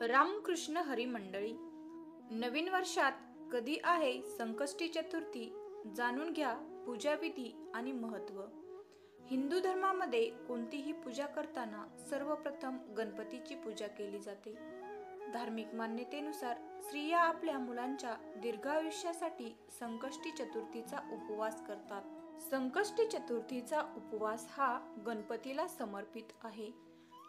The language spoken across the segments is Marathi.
रामकृष्ण हरी मंडळी, नवीन वर्षात कधी आहे संकष्टी चतुर्थी जाणून घ्या पूजाविधी आणि महत्त्व। हिंदू धर्मामध्ये कोणतीही पूजा करताना सर्वप्रथम गणपतीची पूजा केली जाते। धार्मिक मान्यतेनुसार स्त्रिया आपल्या मुलांच्या दीर्घायुष्यासाठी संकष्टी चतुर्थीचा उपवास करतात। संकष्टी चतुर्थीचा उपवास हा गणपतीला समर्पित आहे।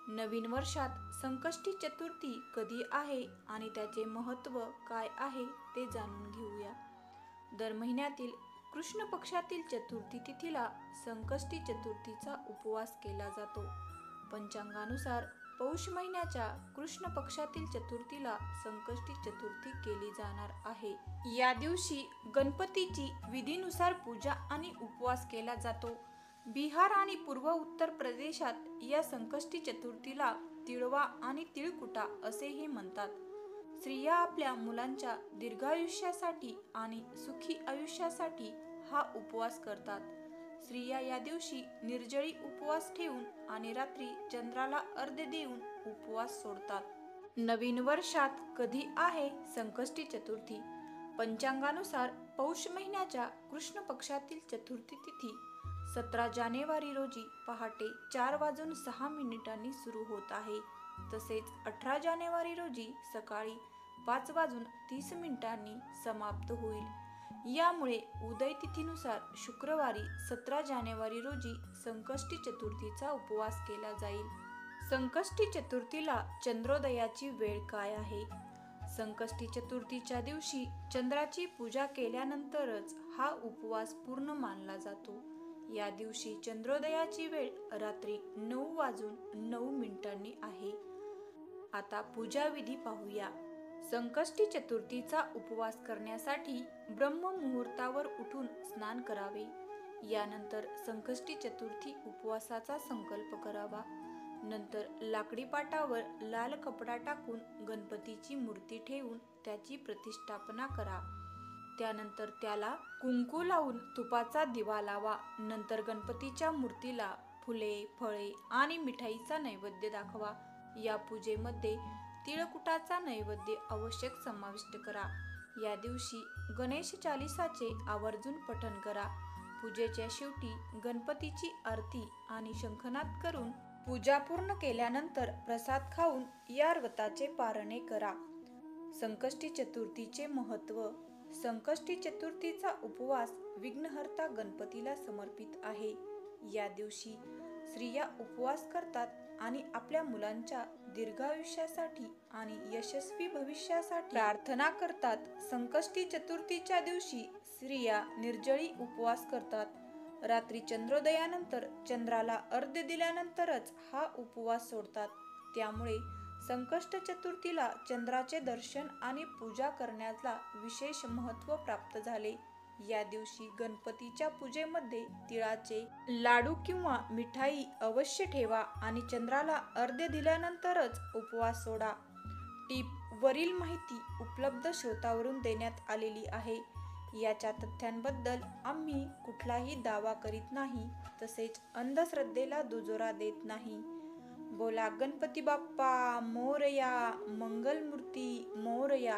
नवीन वर्षात संकष्टी चतुर्थी कधी आहे आणि त्याचे महत्त्व काय आहे ते जाणून घेऊया। दर महिन्यातील कृष्ण पक्षातील चतुर्थी तिथीला संकष्टी चतुर्थीचा उपवास केला जातो। पंचांगानुसार पौष महिन्याच्या कृष्ण पक्षातील चतुर्थीला संकष्टी चतुर्थी केली जाणार आहे। या दिवशी गणपतीची विधीनुसार पूजा आणि उपवास केला जातो। बिहार आणि पूर्व उत्तर प्रदेशात या संकष्टी चतुर्थीला तिळवा आणि तिळकुटा असेही म्हणतात। स्त्रिया आपल्या मुलांच्या दीर्घायुष्यासाठी आणि सुखी आयुष्यासाठी हा उपवास करतात। स्त्रिया या दिवशी निर्जळी उपवास ठेवून आणि रात्री चंद्राला अर्घ्य देऊन उपवास सोडतात। नवीन वर्षात कधी आहे संकष्टी चतुर्थी? पंचांगानुसार पौष महिन्याच्या कृष्ण पक्षातील चतुर्थी तिथी 17 जानेवारी रोजी पहाटे 4:06 सुरू होत आहे। तसेच 18 जानेवारी रोजी सकाळी 5:30 समाप्त होईल। यामुळे उदय तिथीनुसार शुक्रवारी 17 जानेवारी रोजी संकष्टी चतुर्थीचा उपवास केला जाईल। संकष्टी चतुर्थीला चंद्रोदयाची वेळ काय आहे? संकष्टी चतुर्थीच्या दिवशी चंद्राची पूजा केल्यानंतरच हा उपवास पूर्ण मानला जातो। या दिवशी चंद्रोदयाची वेळ रात्री 9:09 आहे। आता पूजाविधी पाहूया। संकष्टी चतुर्थीचा उपवास करण्यासाठी ब्रह्म मुहूर्तावर उठून स्नान करावे। यानंतर संकष्टी चतुर्थी उपवासाचा संकल्प करावा। नंतर लाकडी पाटावर लाल कपडा टाकून गणपतीची मूर्ती ठेवून त्याची प्रतिष्ठापना करा। त्यानंतर त्याला कुंकू लावून तुपाचा दिवा लावा। नंतर गणपतीच्या मूर्तीला फुले, फळे आणि मिठाईचा नैवेद्य दाखवा। या पूजेमध्ये तिळकुटाचा नैवेद्य आवश्यक समाविष्ट करा। या दिवशी गणेश चालीसाचे आवर्जून पठण करा। पूजेच्या शेवटी गणपतीची आरती आणि शंखनाद करून पूजा पूर्ण केल्यानंतर प्रसाद खाऊन या व्रताचे पारणे करा। संकष्टी चतुर्थीचे महत्त्व। संकष्टी चतुर्थीचा उपवास विघ्नहर्ता गणपतीला समर्पित आहे। या दिवशी स्त्रिया उपवास करतात आणि आपल्या मुलांच्या दीर्घायुष्यासाठी आणि यशस्वी भविष्यासाठी प्रार्थना करतात। संकष्टी चतुर्थीच्या दिवशी स्त्रिया निर्जळी उपवास करतात। रात्री चंद्रोदयानंतर चंद्राला अर्घ्य दिल्यानंतरच हा उपवास सोडतात। त्यामुळे संकष्ट चतुर्थीला चंद्राचे दर्शन आणि पूजा करण्याला विशेष महत्त्व प्राप्त झाले। या दिवशी गणपतीच्या पूजेमध्ये तिळाचे लाडू किंवा मिठाई अवश्य ठेवा आणि चंद्राला अर्घ्य दिल्यानंतरच उपवास सोडा। टिप: वरील माहिती उपलब्ध स्रोतावरून देण्यात आलेली आहे। याच्या तथ्यांबद्दल आम्ही कुठलाही दावा करीत नाही, तसेच अंधश्रद्धेला दुजोरा देत नाही। बोला गणपती बाप्पा मोरया, मंगलमूर्ती मोरया।